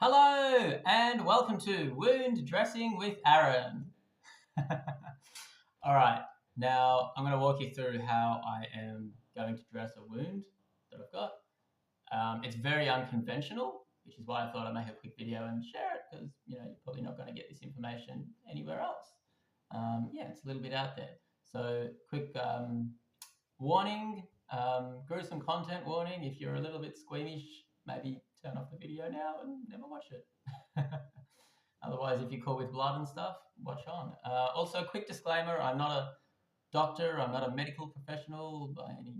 Hello and welcome to Wound Dressing with Aaron. All right, now I'm going to walk you through how I am going to dress a wound that I've got. It's very unconventional, which is why I thought I'd make a quick video and share it because you're probably not going to get this information anywhere else. It's a little bit out there. So, quick warning, gruesome content warning. If you're a little bit squeamish, maybe turn off the video now and never watch it. Otherwise, if you're cool with blood and stuff, watch on. Also, quick disclaimer, I'm not a doctor, I'm not a medical professional by any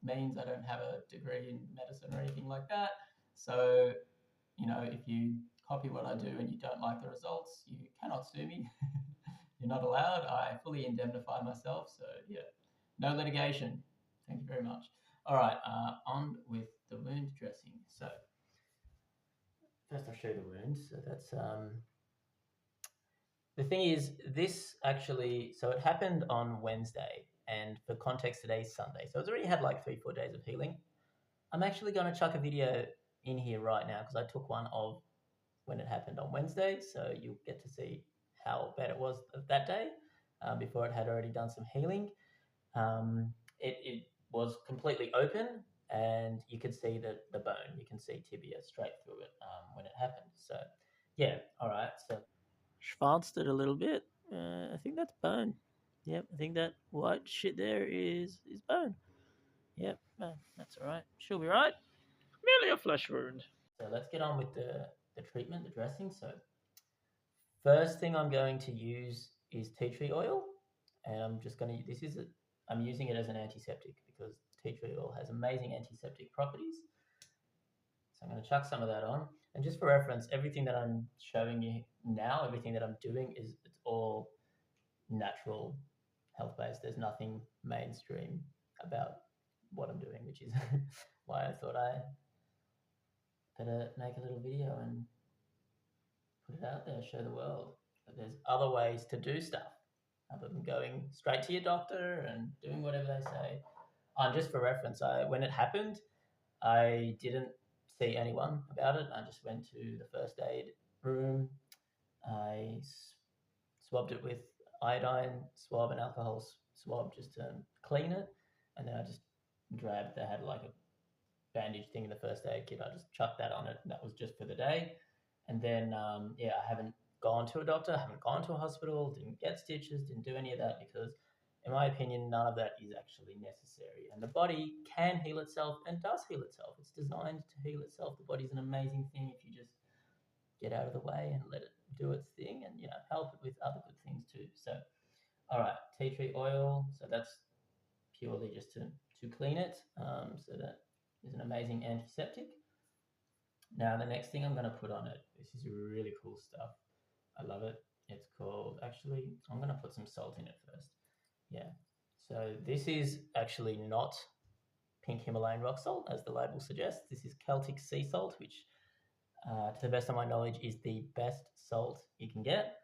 means. I don't have a degree in medicine or anything like that. So, if you copy what I do and you don't like the results, you cannot sue me. You're not allowed. I fully indemnify myself. So, yeah, no litigation. Thank you very much. All right, on with the wound dressing. So, first I'll show you the wound. So that's the thing is, this actually, so it happened on Wednesday, and for context, today's Sunday. So it's already had like 3-4 days of healing. I'm actually going to chuck a video in here right now because I took one of when it happened on Wednesday. So you'll get to see how bad it was that day before it had already done some healing. It was completely open, and you could see the bone. You can see tibia straight through it when it happened. So, yeah, all right. So, schwarzed it a little bit. I think that's bone. Yep, I think that white shit there is bone. Yep, that's all right. She'll be right. Merely a flesh wound. So let's get on with the treatment, the dressing. So first thing I'm going to use is tea tree oil, and I'm just going to. I'm using it as an antiseptic because tea tree oil has amazing antiseptic properties. So I'm going to chuck some of that on. And just for reference, everything that I'm showing you now, everything that I'm doing it's all natural, health based. There's nothing mainstream about what I'm doing, which is why I thought I better make a little video and put it out there, show the world that there's other ways to do stuff other than going straight to your doctor and doing whatever they say. Just for reference, when it happened, I didn't see anyone about it. I just went to the first aid room. I swabbed it with iodine swab and alcohol swab just to clean it. And then I just grabbed, they had like a bandage thing in the first aid kit. I just chucked that on it. And that was just for the day. And then, I haven't gone to a doctor, haven't gone to a hospital, didn't get stitches, didn't do any of that because, in my opinion, none of that is actually necessary. And the body can heal itself and does heal itself. It's designed to heal itself. The body's an amazing thing if you just get out of the way and let it do its thing and, help it with other good things too. So, all right, tea tree oil. So that's purely just to clean it. So that is an amazing antiseptic. Now, the next thing I'm going to put on it, this is really cool stuff. I love it. It's called, actually, I'm going to put some salt in it first. Yeah. So this is actually not pink Himalayan rock salt, as the label suggests. This is Celtic sea salt, which, to the best of my knowledge, is the best salt you can get.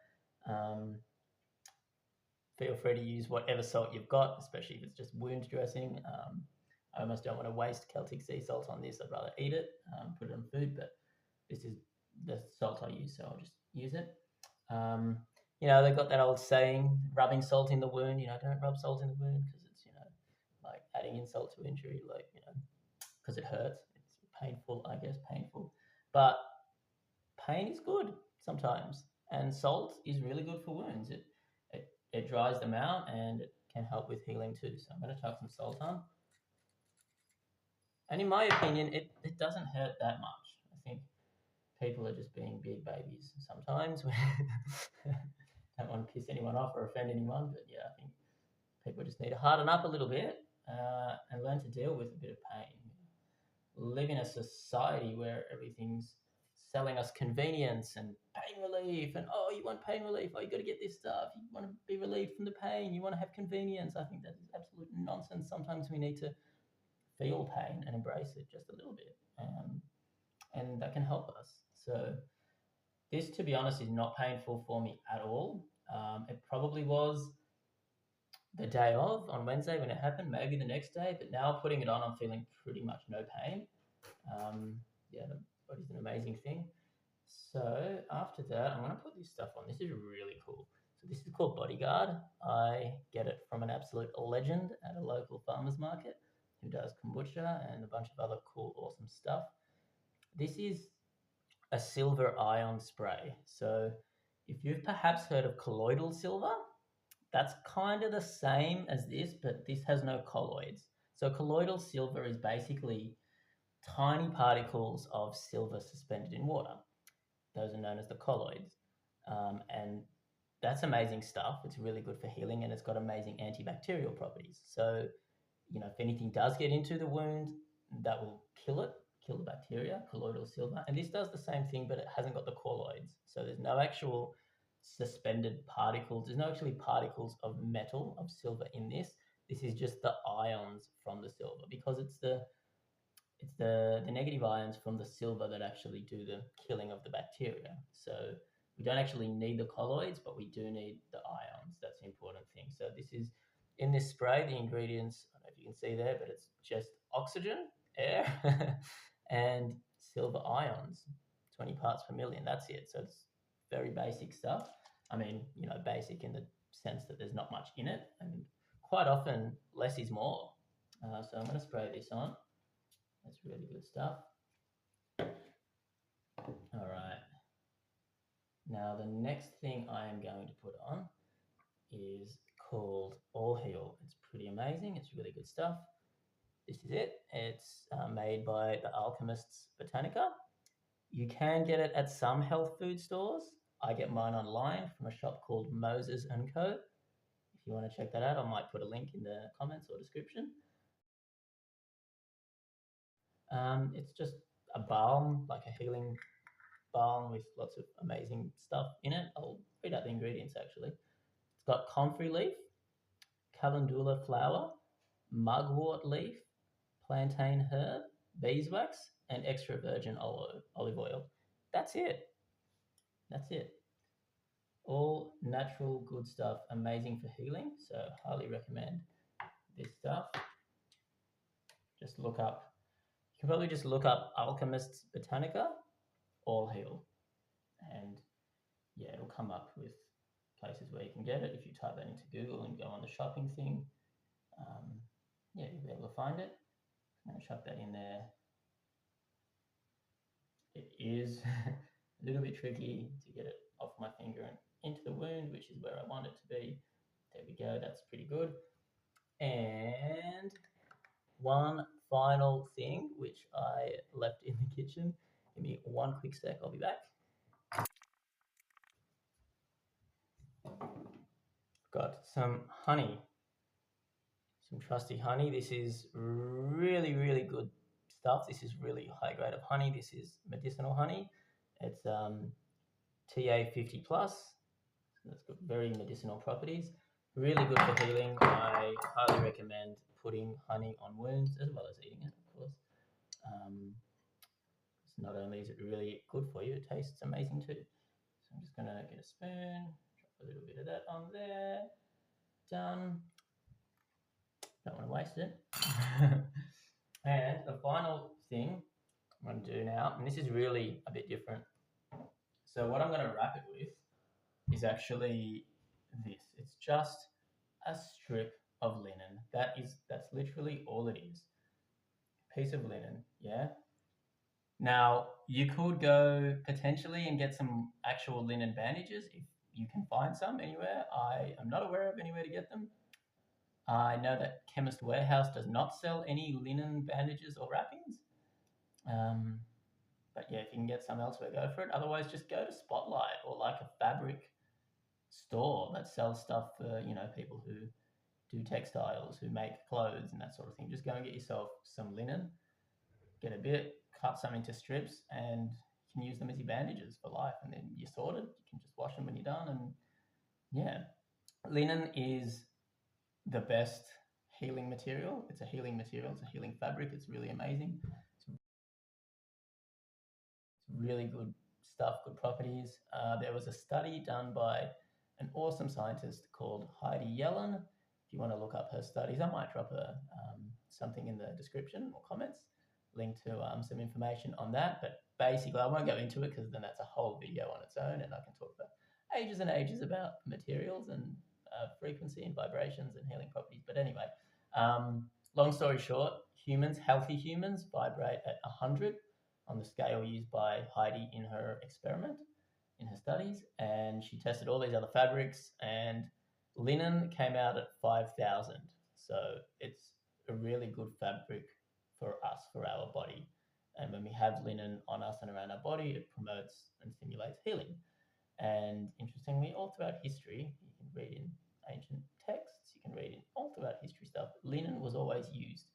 Feel free to use whatever salt you've got, especially if it's just wound dressing. I almost don't want to waste Celtic sea salt on this. I'd rather eat it, put it on food, but this is the salt I use, so I'll just use it. They've got that old saying, rubbing salt in the wound, don't rub salt in the wound because it's, like adding insult to injury, because it hurts. It's painful, I guess, painful. But pain is good sometimes, and salt is really good for wounds. It dries them out and it can help with healing too. So I'm going to chuck some salt on. And in my opinion, it doesn't hurt that much. I think people are just being big babies sometimes. Don't want to piss anyone off or offend anyone, but yeah, I think people just need to harden up a little bit and learn to deal with a bit of pain. Live in a society where everything's selling us convenience and pain relief, and oh, you want pain relief, oh, you got to get this stuff, you want to be relieved from the pain, you want to have convenience. I think that is absolute nonsense. Sometimes we need to feel pain and embrace it just a little bit, and that can help us. So this, to be honest, is not painful for me at all. It probably was the day of, on Wednesday when it happened, maybe the next day, but now putting it on, I'm feeling pretty much no pain. The body's an amazing thing. So after that, I'm going to put this stuff on. This is really cool. So this is called Bodyguard. I get it from an absolute legend at a local farmer's market who does kombucha and a bunch of other cool, awesome stuff. This is a silver ion spray. So if you've perhaps heard of colloidal silver, that's kind of the same as this, but this has no colloids. So colloidal silver is basically tiny particles of silver suspended in water. Those are known as the colloids. And that's amazing stuff. It's really good for healing, and it's got amazing antibacterial properties. So, if anything does get into the wound, that will kill it, kill the bacteria, colloidal silver. And this does the same thing, but it hasn't got the colloids. So there's no actual suspended particles. There's no actually particles of metal, of silver in this. This is just the ions from the silver, because it's the negative ions from the silver that actually do the killing of the bacteria. So we don't actually need the colloids, but we do need the ions. That's the important thing. So this is in this spray, the ingredients, I don't know if you can see there, but it's just oxygen, air, and silver ions, 20 parts per million. That's it. So it's very basic stuff. I mean, basic in the sense that there's not much in it, and quite often less is more. So I'm going to spray this on. That's really good stuff. All right. Now the next thing I am going to put on is called All Heal. It's pretty amazing. It's really good stuff. This is it. It's made by the Alchemist's Botanica. You can get it at some health food stores. I get mine online from a shop called Moses & Co. If you want to check that out, I might put a link in the comments or description. It's just a balm, like a healing balm with lots of amazing stuff in it. I'll read out the ingredients actually. It's got comfrey leaf, calendula flower, mugwort leaf, plantain herb, beeswax, and extra virgin olive oil. That's it. That's it. All natural, good stuff, amazing for healing. So highly recommend this stuff. Just look up, you can probably just look up Alchemist's Botanica, All Heal. And yeah, it'll come up with places where you can get it. If you type that into Google and go on the shopping thing, yeah, you'll be able to find it. I'm going to chuck that in there. It is a little bit tricky to get it off my finger and into the wound, which is where I want it to be. There we go, that's pretty good. And one final thing, which I left in the kitchen. Give me one quick sec, I'll be back. Got some honey, some trusty honey. This is really, really good stuff. This is really high grade of honey. This is medicinal honey. It's TA50 plus. So it's got very medicinal properties. Really good for healing. I highly recommend putting honey on wounds as well as eating it, of course. Not only is it really good for you, it tastes amazing too. So I'm just going to get a spoon, drop a little bit of that on there. Done. Don't want to waste it. And the final thing I'm going to do now, and this is really a bit different. So what I'm going to wrap it with is actually this. It's just a strip of linen. That's literally all it is. A piece of linen, yeah? Now, you could go potentially and get some actual linen bandages if you can find some anywhere. I am not aware of anywhere to get them. I know that Chemist Warehouse does not sell any linen bandages or wrappings. But yeah, if you can get some elsewhere, go for it. Otherwise, just go to Spotlight or like a fabric store that sells stuff for, people who do textiles, who make clothes and that sort of thing. Just go and get yourself some linen, get a bit, cut some into strips, and you can use them as your bandages for life. And then you're sorted. You can just wash them when you're done. And yeah, linen is the best healing material. It's a healing material. It's a healing fabric. It's really amazing. It's really good stuff, good properties. There was a study done by an awesome scientist called Heidi Yellen. If you want to look up her studies, I might drop something in the description or comments, link to some information on that. But basically, I won't go into it because then that's a whole video on its own, and I can talk about ages and ages about materials and frequency and vibrations and healing properties. But anyway, long story short, healthy humans, vibrate at 100 on the scale used by Heidi in her experiment, in her studies, and she tested all these other fabrics, and linen came out at 5,000. So it's a really good fabric for us, for our body. And when we have linen on us and around our body, it promotes and stimulates healing. And interestingly, all throughout history, you can read in ancient texts, you can read in all throughout history stuff, linen was always used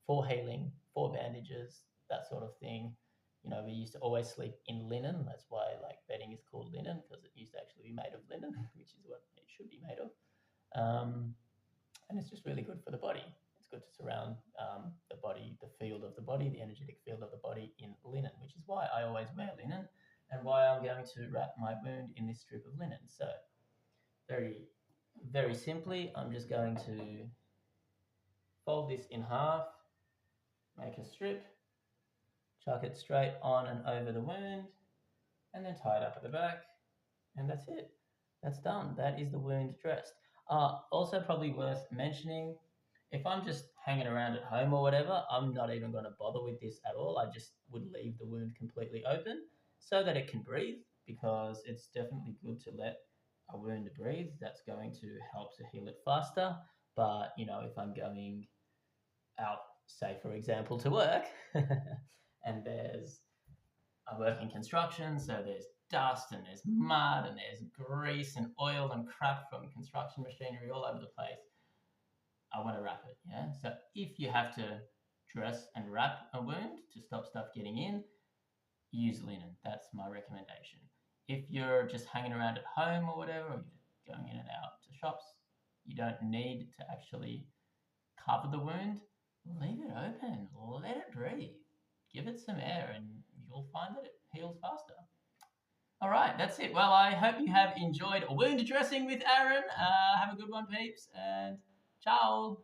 for healing, for bandages, that sort of thing. You know, we used to always sleep in linen. That's why like bedding is called linen, because it used to actually be made of linen, which is what it should be made of. And it's just really good for the body. It's good to surround the body, the field of the body, the energetic field of the body in linen, which is why I always wear linen and why I'm going to wrap my wound in this strip of linen. So very, very simply, I'm just going to fold this in half, make a strip, chuck it straight on and over the wound, and then tie it up at the back, and that's it. That's done. That is the wound dressed. Also, probably worth mentioning, if I'm just hanging around at home or whatever, I'm not even going to bother with this at all. I just would leave the wound completely open so that it can breathe, because it's definitely good to let a wound breathe. That's going to help to heal it faster. But, you know, if I'm going out, say, for example, to work, and I work in construction, so there's dust and there's mud and there's grease and oil and crap from construction machinery all over the place. I want to wrap it, yeah? So if you have to dress and wrap a wound to stop stuff getting in, use linen. That's my recommendation. If you're just hanging around at home or whatever, or you're going in and out to shops, you don't need to actually cover the wound. Leave it open. Let it breathe. Give it some air and you'll find that it heals faster. All right, that's it. Well, I hope you have enjoyed wound dressing with Aaron. Have a good one, peeps, and ciao.